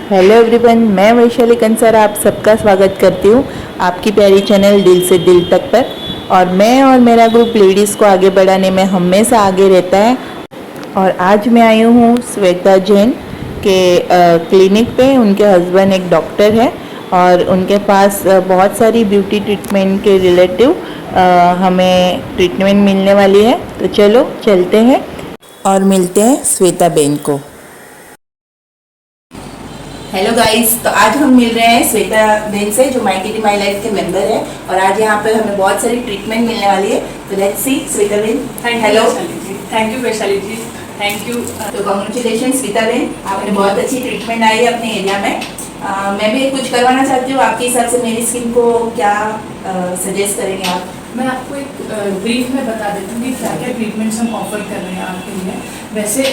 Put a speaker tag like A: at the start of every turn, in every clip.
A: Hello everyone, मैं वैशाली कंसर आप सबका स्वागत करती हूँ आपकी प्यारी चैनल दिल से दिल तक पर। और मैं और मेरा ग्रुप लेडीज़ को आगे बढ़ाने में हमेशा आगे रहता है। और आज मैं आई हूँ श्वेता जैन के क्लिनिक पे। उनके हस्बैंड एक डॉक्टर है और उनके पास बहुत सारी ब्यूटी ट्रीटमेंट के रिलेटिव हमें ट्रीटमेंट मिलने वाली है। तो चलो चलते हैं और मिलते हैं श्वेता बेन को। हेलो गाइस, तो आज हम मिल रहे हैं श्वेता बेन से जो माई किटी माई लाइफ के मेंबर है। और आज यहाँ पर हमें बहुत सारी ट्रीटमेंट मिलने वाली है। तो let's see Shweta ben. Hello,
B: thank you Vaishali ji, thank you.
A: तो कांग्रेचुलेशन श्वेता बेन, आपने बहुत अच्छी ट्रीटमेंट आई है अपने एरिया में। मैं भी कुछ करवाना चाहती हूँ। आपके हिसाब से मेरी स्किन को क्या सजेस्ट करेंगे आप?
B: मैं आपको एक ब्रीफ में बता देती हूँ कि क्या क्या ट्रीटमेंट्स हम ऑफर कर रहे हैं आपके लिए। वैसे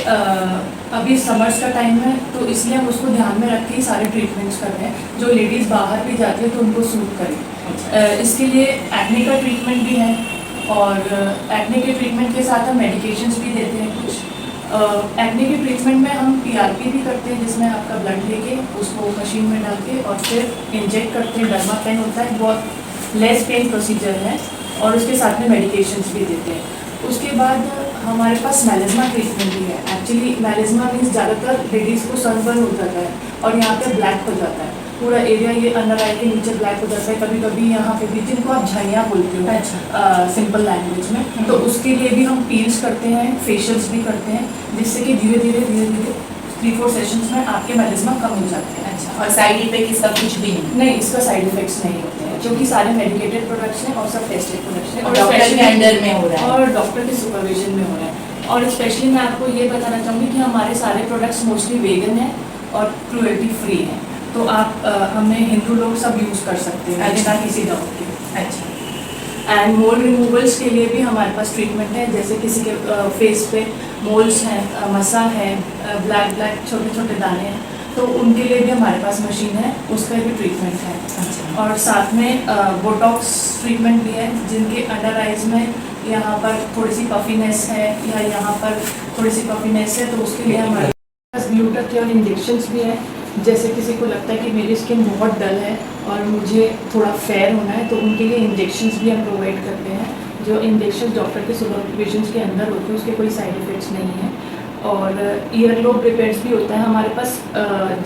B: अभी समर्स का टाइम है तो इसलिए हम उसको ध्यान में रख के ही सारे ट्रीटमेंट्स कर रहे हैं जो लेडीज़ बाहर भी जाती है तो उनको सूट करें। इसके लिए एक्ने का ट्रीटमेंट भी है और एक्ने के ट्रीटमेंट के साथ हम मेडिकेशंस भी देते हैं कुछ। एक्ने के ट्रीटमेंट में हम PRP भी करते हैं जिसमें आपका ब्लड लेके उसको मशीन में डाल के और फिर इंजेक्ट करते हैं। डर्मा पेन होता है, बहुत लेस पेन प्रोसीजर है और उसके साथ में मेडिकेशंस भी देते हैं। उसके बाद हमारे पास मेलिज्मा ट्रीटमेंट भी है। एक्चुअली मेलिज्मा मीन्स ज़्यादातर लेडीज़ को सनबर्न हो जाता है और यहाँ पे ब्लैक हो जाता है पूरा एरिया, ये अंडर आई के नीचे ब्लैक हो जाता है। कभी कभी यहाँ पे भी, जिनको आप झाइयाँ बोलते हो सिंपल लैंग्वेज में, तो उसके लिए भी हम पील्स करते हैं, फेशियल्स भी करते हैं, जिससे कि धीरे धीरे 3-4 सेशंस में आपके मेलिज्मा कम हो जाते हैं।
A: अच्छा, और साइड इफेक्ट इसका कुछ भी
B: नहीं, इसका साइड इफेक्ट्स नहीं होते हैं क्योंकि सारे मेडिकेटेड प्रोडक्ट्स हैं और सब टेस्टेड प्रोडक्ट्स हैं और
A: डॉक्टर के अंडर में हो रहा है
B: और डॉक्टर के सुपरविजन में हो रहा है। और स्पेशली मैं आपको ये बताना चाहूँगी कि हमारे सारे प्रोडक्ट्स मोस्टली वेगन हैं और क्रूएल्टी फ्री हैं, तो आप हमें हिंदू लोग सब यूज़ कर सकते हैं बिना किसी डाउट के।
A: अच्छा,
B: एंड मोल रिमूवल्स के लिए भी हमारे पास ट्रीटमेंट है। जैसे किसी के फेस पे मोल्स हैं, मसा है, ब्लैक छोटे छोटे दाने हैं, तो उनके लिए भी हमारे पास मशीन है, उसका भी ट्रीटमेंट है।
A: अच्छा।
B: और साथ में बोटॉक्स ट्रीटमेंट भी है जिनके अंडर आइज में यहाँ पर थोड़ी सी पफीनेस है या यहाँ पर थोड़ी सी पफीनेस है, तो उसके लिए हमारे पास ग्लूटाथियोन इंजेक्शंस भी है। जैसे किसी को लगता है कि मेरी स्किन बहुत डल है और मुझे थोड़ा फेयर होना है, तो उनके लिए इंजेक्शंस भी हम प्रोवाइड करते हैं। जो इंजेक्शन डॉक्टर के सुपरविजन के अंदर होते हैं, उसके कोई साइड इफ़ेक्ट्स नहीं हैं। और ईयर ग्लोब रिपेयर्स भी होता है हमारे पास।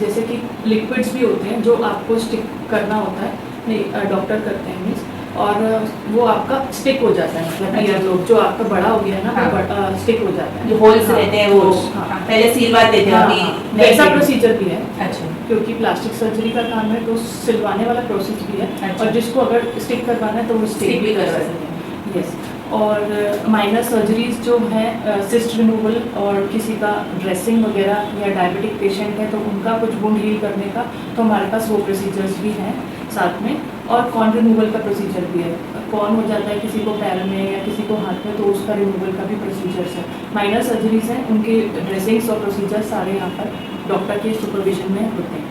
B: जैसे कि लिक्विड्स भी होते हैं जो आपको स्टिक करना होता है, नहीं डॉक्टर करते हैं मीन्स, और वो आपका स्टिक हो जाता है। मतलब ईयर ग्लोब जो आपका बड़ा हो गया है ना, वो स्टिक हो जाता है।
A: जो होल्स रहते हैं वो पहले सिलवाते थे, अभी
B: वैसा प्रोसीजर भी है।
A: अच्छा,
B: क्योंकि प्लास्टिक सर्जरी का काम है तो सिलवाने वाला प्रोसेस भी है।
A: अच्छा।
B: और जिसको अगर स्टिक करवाना है तो वो स्टिक भी करवा सकते हैं। यस। और माइनर सर्जरीज जो हैं, सिस्ट रिमूवल और किसी का ड्रेसिंग वगैरह या डायबिटिक पेशेंट है तो उनका कुछ वुंड हील करने का, तो हमारे पास वो प्रोसीजर्स भी हैं साथ में। और कॉर्न रिमूवल का प्रोसीजर भी है। कॉर्न हो जाता है किसी को पैर में या किसी को हाथ में, तो उसका रिमूवल का भी प्रोसीजर्स है। माइनर सर्जरीज हैं, उनके ड्रेसिंग्स और प्रोसीजर सारे यहाँ पर डॉक्टर के सुपरविजन में होते हैं।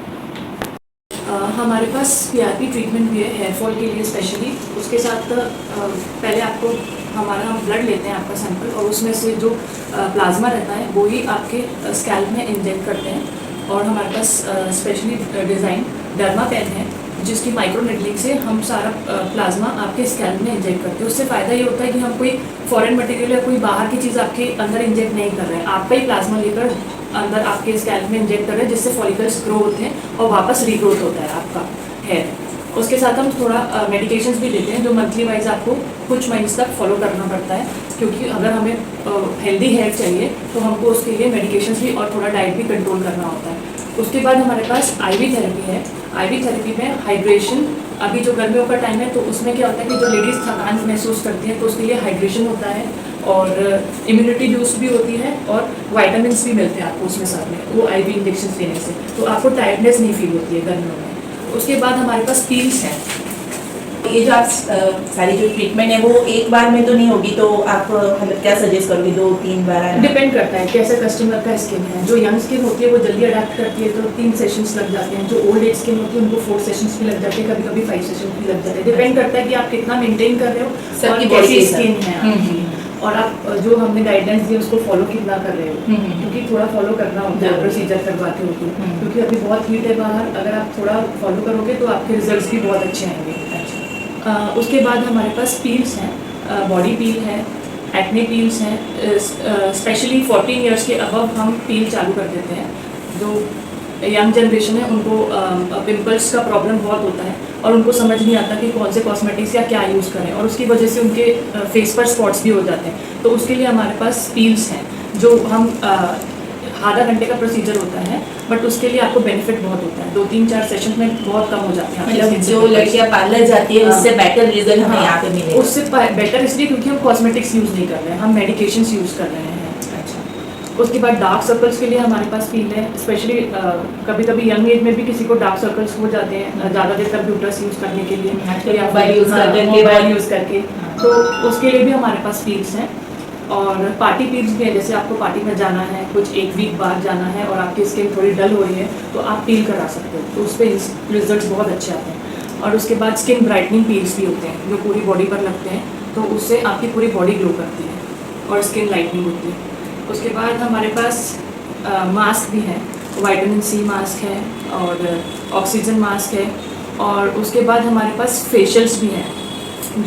B: हमारे पास PRP ट्रीटमेंट भी है हेयर फॉल के लिए स्पेशली। उसके साथ पहले आपको हम ब्लड लेते हैं आपका सैंपल, और उसमें से जो प्लाज्मा रहता है वो ही आपके स्कैल्प में इंजेक्ट करते हैं। और हमारे पास स्पेशली डिज़ाइन डर्मा पेन है जिसकी माइक्रो नेडलिंग से हम सारा प्लाज्मा आपके स्कैल्प में इंजेक्ट करते हैं। उससे फ़ायदा ये होता है कि हम कोई फॉरेन मटेरियल या कोई बाहर की चीज़ आपके अंदर इंजेक्ट नहीं कर रहे हैं, आपका ही प्लाज्मा लेकर अंदर आपके स्कैल्प में इंजेक्ट कर रहे हैं, जिससे फॉलिकल्स ग्रो होते हैं और वापस रीग्रोथ होता है आपका हेयर। उसके साथ हम थोड़ा मेडिकेशंस भी देते हैं जो मंथली वाइज आपको कुछ महीने तक फॉलो करना पड़ता है, क्योंकि अगर हमें हेल्दी हेयर चाहिए तो हमको उसके लिए मेडिकेशंस भी और थोड़ा डाइट भी कंट्रोल करना होता है। उसके बाद हमारे पास IV थेरेपी है। IV थेरेपी में हाइड्रेशन, अभी जो गर्मियों का टाइम है तो उसमें क्या होता है कि जो लेडीज़ थकान महसूस करती हैं तो उसके लिए हाइड्रेशन होता है और इम्यूनिटी बूस्ट भी होती है और विटामिन्स भी मिलते हैं आपको उसमें साथ में, वो IV इंजेक्शन लेने से, तो आपको टायर्डनेस नहीं फील होती है गर्मियों में। उसके बाद हमारे पास पील्स हैं।
A: ये जो आप सारी जो ट्रीटमेंट है वो एक बार में तो नहीं होगी, तो आप मतलब क्या सजेस्ट करोगे? 2-3 बार?
B: डिपेंड करता है कैसे कस्टमर का स्किन है। जो यंग स्किन होती है वो जल्दी अडेप्ट करती है तो 3 सेशंस लग जाते हैं। जो ओल्ड एज स्किन होती है उनको 4 सेशंस भी लग जाते हैं, कभी कभी 5 सेशंस भी लग जाते हैं। डिपेंड करता है कि आप कितना मेंटेन कर रहे हो और कैसी स्किन है आपकी। और आप जो हमने गाइडेंस दी उसको फॉलो कितना कर रहे हो, क्योंकि थोड़ा फॉलो करना होता है प्रोसीजर करवाते हो तो, क्योंकि अभी बहुत हीट है बाहर, अगर आप थोड़ा फॉलो करोगे तो आपके रिजल्ट्स भी बहुत अच्छे आएंगे। उसके बाद हमारे पास पील्स हैं, बॉडी पील है, एक्ने पील्स हैं, स्पेशली 14 ईयर्स के अबव हम पील चालू कर देते हैं। जो यंग जनरेशन है उनको पिंपल्स का प्रॉब्लम बहुत होता है और उनको समझ नहीं आता कि कौन से कॉस्मेटिक्स या क्या यूज़ करें, और उसकी वजह से उनके फेस पर स्पॉट्स भी हो जाते हैं। तो उसके लिए हमारे पास पील्स हैं जो हम आधा घंटे का प्रोसीजर होता है, बट उसके लिए आपको बेनिफिट बहुत होता है, 2-3-4 सेशन में बहुत कम हो जाते हैं।
A: मतलब जो लड़कियां पार्लर जाती है उससे बेटर रिजल्ट हमें यहाँ पे मिलेगा।
B: उससे बेटर इसलिए क्योंकि हम कॉस्मेटिक्स यूज़ नहीं कर रहे हैं, हम मेडिकेशंस यूज़ कर रहे हैं। उसके बाद डार्क सर्कल्स के लिए हमारे पास पील है, स्पेशली कभी कभी यंग एज में भी किसी को डार्क सर्कल्स हो जाते हैं ज़्यादा देर तक ब्यूटस यूज़ करने के लिए या मोबाइल यूज़ करके, तो उसके लिए भी हमारे पास पील्स हैं। और पार्टी पील्स भी हैं, जैसे आपको पार्टी में जाना है, कुछ एक वीक बाद जाना है और आपकी स्किन थोड़ी डल हो रही है तो आप पील करा सकते हो, तो उस पर रिजल्ट बहुत अच्छे आते हैं। और उसके बाद स्किन ब्राइटनिंग पील्स भी होते हैं जो पूरी बॉडी पर लगते हैं, तो उससे आपकी पूरी बॉडी ग्लो करती है और स्किन लाइटनिंग होती है। उसके बाद हमारे पास मास्क भी है, विटामिन सी मास्क है और ऑक्सीजन मास्क है। और उसके बाद हमारे पास फेशियल्स भी हैं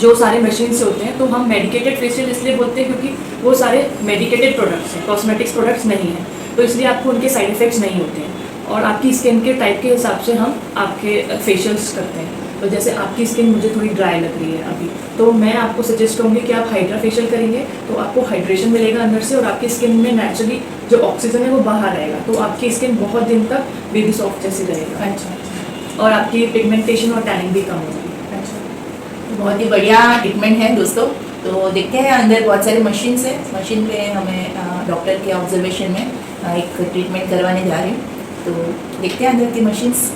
B: जो सारे मशीन से होते हैं, तो हम मेडिकेटेड फेशियल इसलिए बोलते हैं क्योंकि वो सारे मेडिकेटेड प्रोडक्ट्स हैं, कॉस्मेटिक्स प्रोडक्ट्स नहीं हैं, तो इसलिए आपको उनके साइड इफ़ेक्ट्स नहीं होते हैं और आपकी स्किन के टाइप के हिसाब से हम आपके फेशियल्स करते हैं। तो जैसे आपकी स्किन मुझे थोड़ी ड्राई लग रही है अभी, तो मैं आपको सजेस्ट करूँगी कि आप हाइड्रा फेशियल करेंगे तो आपको हाइड्रेशन मिलेगा अंदर से और आपकी स्किन में नेचुरली जो ऑक्सीजन है वो बाहर आएगा, तो आपकी स्किन बहुत दिन तक बेबी सॉफ्ट जैसी रहेगा। अच्छा। और आपकी पिगमेंटेशन और टैनिंग भी कम होगी। अच्छा,
A: बहुत ही बढ़िया ट्रीटमेंट है दोस्तों। तो देखते हैं अंदर बहुत सारे मशीन है, मशीन पे हमें डॉक्टर के ऑब्जर्वेशन में एक ट्रीटमेंट करवाने जा रही हूँ, तो देखते हैं अंदर की मशीन्स।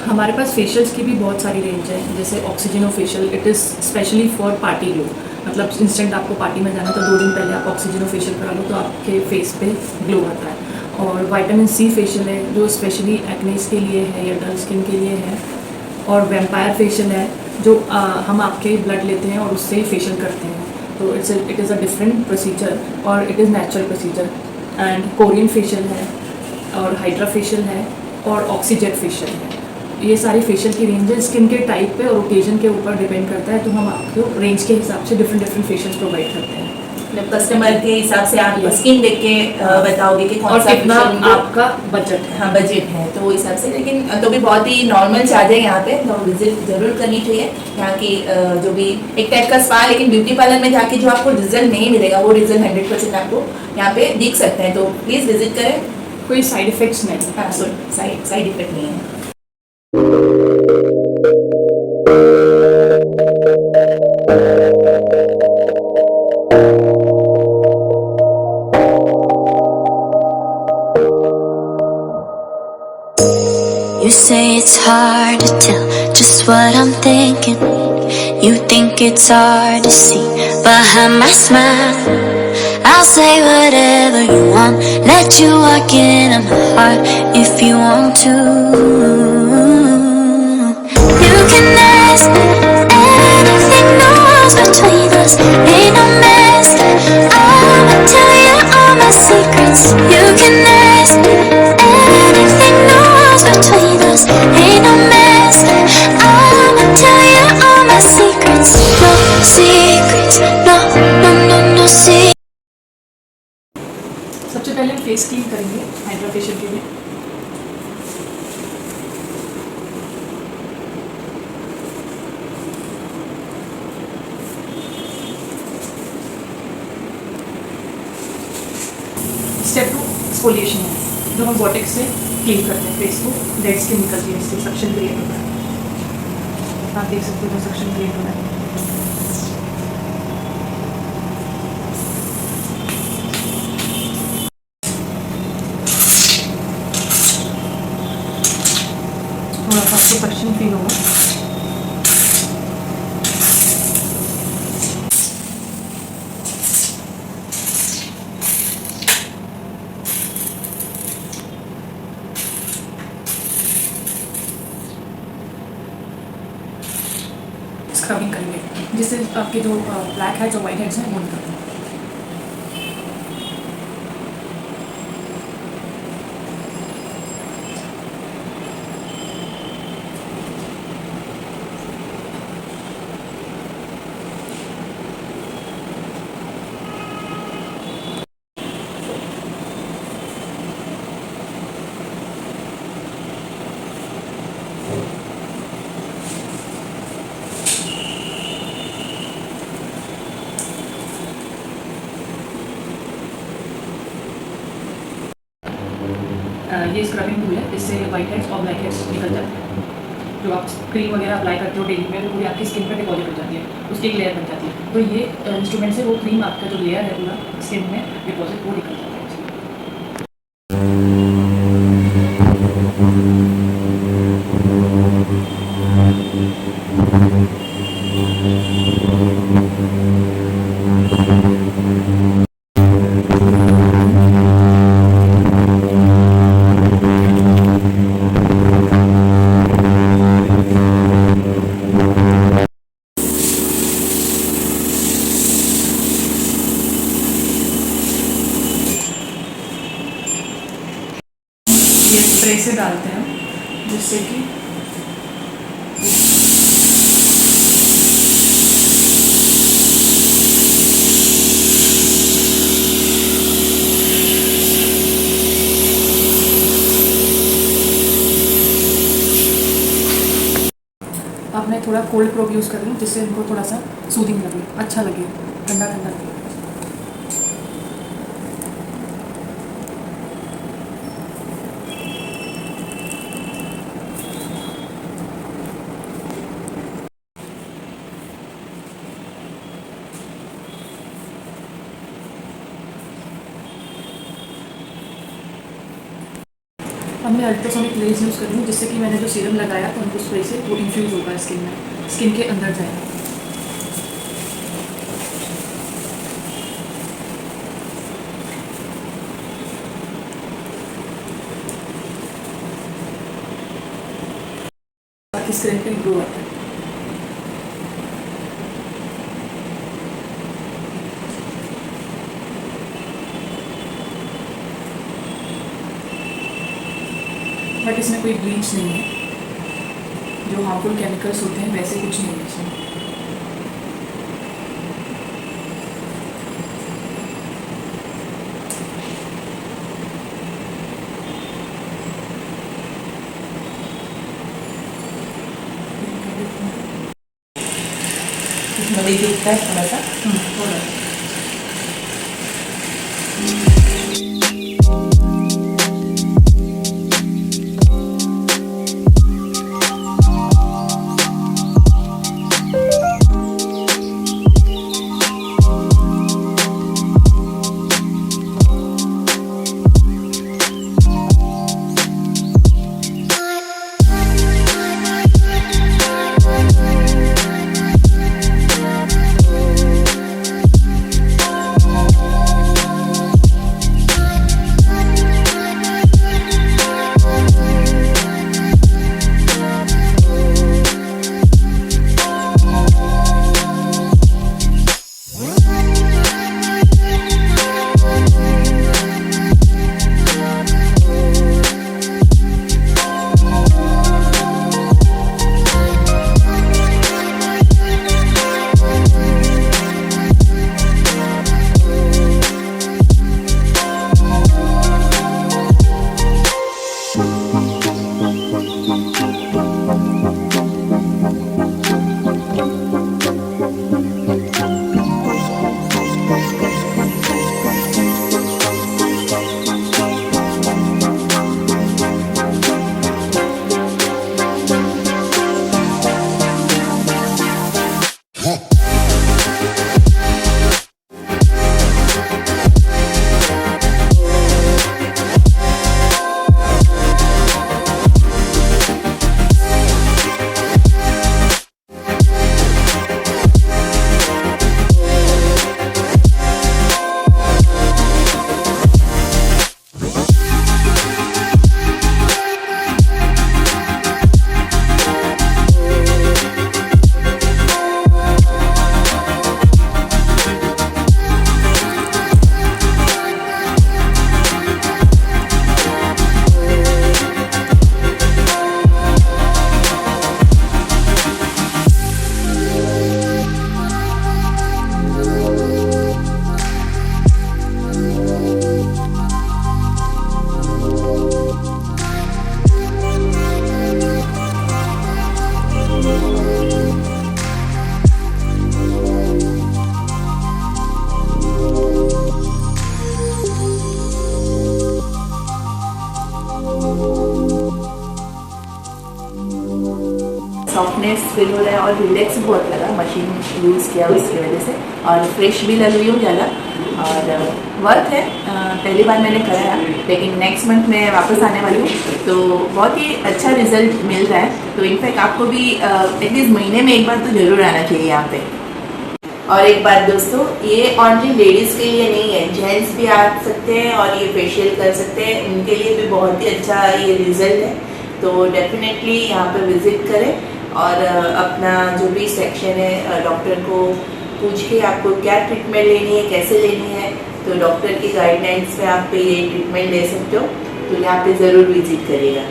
B: हमारे पास फेशियल्स की भी बहुत सारी रेंज है, जैसे ऑक्सीजनो facial, it is specially for party glow, मतलब इंस्टेंट आपको पार्टी में जाना है तो 2 दिन पहले आप ऑक्सीजनो फेशियल करा लो तो आपके फेस पे ग्लो आता है। और विटामिन सी फेशियल है जो स्पेशली एक्नेस के लिए है या डल स्किन के लिए है। और वैम्पायर फेशियल है जो हम आपके ब्लड लेते हैं और उससे फेशियल करते हैं, तो it is a different procedure और it is natural procedure. And Korean facial है और हाइड्रा फेशियल है और ऑक्सीजेट फेशियल है। ये सारी फेशियल की रेंज है, स्किन के टाइप पे और ओकेजन के ऊपर डिपेंड करता है, तो हम आपको रेंज के हिसाब से डिफरेंट फेशियल्स प्रोवाइड करते हैं।
A: मतलब कस्टमर के हिसाब से आप स्किन देख के बताओगे कि कौन सा
B: कितना आपका बजट है।
A: हाँ, बजट है तो वो हिसाब से, लेकिन तो भी बहुत ही नॉर्मल चार्ज है यहाँ पे, तो विजिट जरूर करनी चाहिए। यहाँ की जो भी एक टाइप का स्पा, लेकिन ब्यूटी पार्लर में जाके जो आपको रिजल्ट नहीं मिलेगा वो रिजल्ट 100% आपको यहाँ पे दिख सकते हैं, तो प्लीज़ विजिट करें।
B: कोई साइड इफेक्ट्स नहीं।
A: हाँ, साइड इफेक्ट नहीं है।
C: You say it's hard to tell just what I'm thinking. You think it's hard to see behind my smile. I'll say whatever you want, let you walk into my heart if you want to. You can ask anything, no walls between us, ain't no mess. I'ma tell you all my secrets. You can ask anything, no walls between us, ain't no mess. I'ma tell you all my secrets. No secrets, no, no, no, no secrets.
B: सबसे पहले हम face clean करेंगे hydra facial के लिए। Step 2 exfoliation है, जो हम बॉटेक्स से क्लीन करते हैं फेस को, डेड स्किन निकलती है, इससे सक्शन क्रिएट होता है। आप देख सकते हो सक्शन क्रिएट हो रहा है। थोड़ा सा सक्शन फील होगा। स्क्रबिंग करेंगे जिससे आपके जो ब्लैक हेड्स और वाइट हेड्स हैं वो निकलते हैं। ये स्क्रबिंग टूल है, इससे वाइट हेड्स और ब्लैक हेड्स निकल जाते हैं। जो आप क्रीम वगैरह अप्लाई करते हो डेली में, वो पूरी आपकी स्किन पर डिपॉजिट हो जाती है, उसकी एक लेयर बन जाती है। तो ये इंस्ट्रूमेंट से वो क्रीम आपका जो लेयर है पूरा स्किन में डिपॉजिट वो निकल जाता है। ये स्प्रे से डालते हैं जिससे कि अब मैं थोड़ा कोल्ड प्रोब यूज़ कर रही हूँ जिससे इनको थोड़ा सा सूदिंग लगे, अच्छा लगे, ठंडा ठंडा लगे। अब मैं अल्ट्रासोनिक रेज यूज़ कर रही हूँ जिससे कि मैंने जो सीरम लगाया तो उनको स्प्रे से वो इन्फ्यूज़ होगा स्किन में, स्किन के अंदर जाएगा। ताकि स्किन पे ग्लो आता है। बट इसमें कोई ब्लीच नहीं है, जो हार्मफुल केमिकल्स होते हैं वैसे कुछ नहीं है इसमें।
A: इसमें देखिए दिखता है थोड़ा सा।
B: थोड़ा
A: सॉफ्टनेस फील हो रहा है और रिलैक्स बहुत लगा मशीन यूज़ किया उसकी वजह से, और फ्रेश भी लग रही हूँ ज़्यादा, और वर्थ है। पहली बार मैंने कराया, लेकिन नेक्स्ट मंथ मैं वापस आने वाली हूँ, तो बहुत ही अच्छा रिजल्ट मिल रहा है। तो इनफैक्ट आपको भी एटलीस्ट महीने में एक बार तो ज़रूर आना चाहिए यहाँ पे। और एक बात दोस्तों, ये ओनली लेडीज़ के लिए नहीं है, जेंट्स भी आ सकते हैं और ये फेशियल कर सकते हैं, उनके लिए भी बहुत ही अच्छा ये रिजल्ट है। तो डेफिनेटली यहाँ पर विज़िट करें और अपना जो भी सेक्शन है डॉक्टर को पूछ के आपको क्या ट्रीटमेंट लेनी है, कैसे लेनी है, तो डॉक्टर की गाइडलाइंस पे आप पे ये ट्रीटमेंट ले सकते हो। तो यहाँ पे ज़रूर विज़िट करिएगा।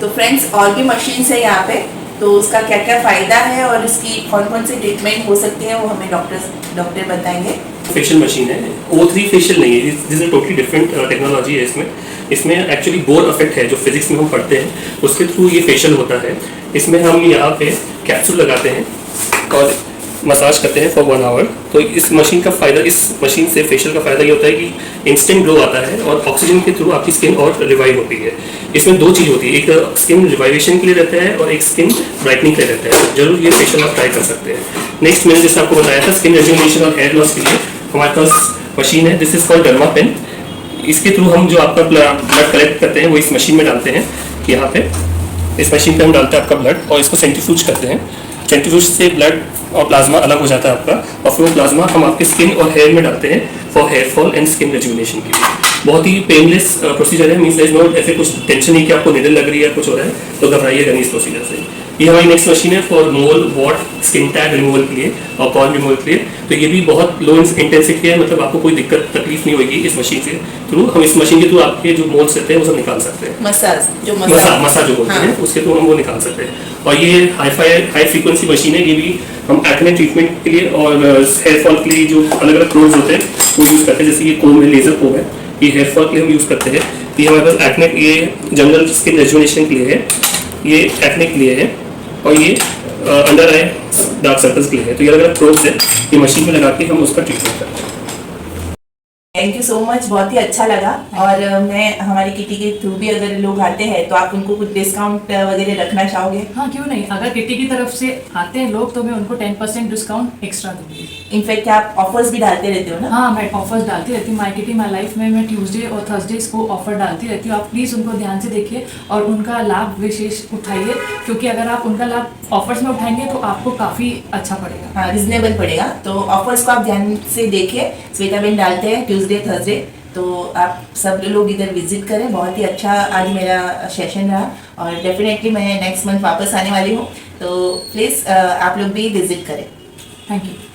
A: तो फ्रेंड्स, और भी मशीन्स है यहाँ पे, तो उसका क्या क्या फ़ायदा है और इसकी कौन कौन सी ट्रीटमेंट हो सकती है वो हमें डॉक्टर बताएंगे।
D: फेशियल मशीन है, O3 फेशियल नहीं है, this is totally different technology है। इसमें एक्चुअली बोर इफेक्ट है जो फिजिक्स में हम पढ़ते हैं, उसके थ्रू ये फेशियल होता है। इसमें हम यहाँ पे कैप्सूल लगाते हैं और मसाज करते हैं फॉर 1 आवर। तो इस मशीन का फ़ायदा, इस मशीन से फेशियल का फ़ायदा ये होता है कि इंस्टेंट ग्लो आता है और ऑक्सीजन के थ्रू आपकी स्किन और रिवाइव होती है। इसमें 2 चीज़ होती है, एक स्किन रिवाइवेशन के लिए रहता है और एक स्किन ब्राइटनिंग के लिए रहता है। जरूर ये फेशियल आप ट्राई कर सकते हैं। नेक्स्ट मैंने जैसे आपको बताया था, स्किन रेजुविनेशन और हेयर लॉस के लिए हमारे पास मशीन है, this is called derma pen. इसके थ्रू हम जो आपका ब्लड कलेक्ट करते हैं वो इस मशीन में डालते हैं। यहाँ पे इस मशीन पे हम डालते हैं आपका ब्लड और इसको सेंट्रीफ्यूज करते हैं। सेंट्रीफ्यूज से ब्लड और प्लाज्मा अलग हो जाता है आपका, और फिर वो प्लाज्मा हम आपके स्किन और हेयर में डालते हैं for hair fall and skin rejuvenation के लिए। बहुत ही पेनलेस प्रोसीजर है, मीन्स देयर इज नो ऐसे कुछ टेंशन नहीं कि आपको निडल लग रही है या कुछ हो रहा है, तो घबराइएगा नहीं इस प्रोसीजर से। ये हमारी नेक्स्ट मशीन है for mole, what, skin tag removal के लिए और कॉर्न रिमूवल के लिए। तो ये भी बहुत लो इंटेंसिटी है, मतलब आपको कोई दिक्कत तकलीफ नहीं होगी इस मशीन के थ्रू। हम इस मशीन के थ्रू आपके जो मोल्स रहते हैं वो सब निकाल सकते हैं।
A: मसाज जो
D: बोलते हैं उसके थ्रू हम वो निकाल सकते हैं। और ये हाई फ्रीक्वेंसी मशीन है, ये भी हम एक्ने ट्रीटमेंट के लिए और हेयर फॉल के लिए जो अलग अलग प्रोब्स होते हैं वो यूज़ करते हैं। जैसे ये कोम है, लेजर कोम है, ये हेयर फॉल के लिए हम यूज़ करते हैं। ये हमारे पास एक्ने, ये जनरल स्किन रेजुविनेशन के लिए है, ये एक्ने के लिए है, और ये अंडर आई डार्क सर्कल्स के लिए है। तो ये अलग अलग प्रोब्स है, ये मशीन में लगा के हम उसका ट्रीटमेंट करते हैं।
A: थैंक यू सो मच, बहुत ही अच्छा लगा। और मैं हमारी किटी के थ्रू भी अगर लोग आते हैं तो आप उनको कुछ डिस्काउंट वगैरह रखना चाहोगे?
B: हाँ, क्यों नहीं। अगर किटी की तरफ से आते हैं लोग तो मैं उनको 10% डिस्काउंट एक्स्ट्रा दूंगी।
A: इनफैक्ट आप ऑफर्स भी डालते रहते हो ना?
B: हाँ, मैं ऑफर्स डालती रहती हूँ। माई किटी माई लाइफ में मैं ट्यूसडे और थर्सडेज को ऑफर डालती रहती हूँ। आप प्लीज़ उनको ध्यान से देखिए और उनका लाभ विशेष उठाइए, क्योंकि अगर आप उनका लाभ ऑफर्स में उठाएंगे तो आपको काफ़ी अच्छा पड़ेगा।
A: हाँ, रिजनेबल पड़ेगा। तो ऑफर्स को आप ध्यान से देखिए, श्वेता बेन डालते हैं ट्यूसडे थर्सडे, तो आप सब लोग इधर विजिट करें। बहुत ही अच्छा आज मेरा सेशन रहा और डेफिनेटली मैं नेक्स्ट मंथ वापस आने वाली हूँ, तो प्लीज़ आप लोग भी विजिट करें।
B: Thank you.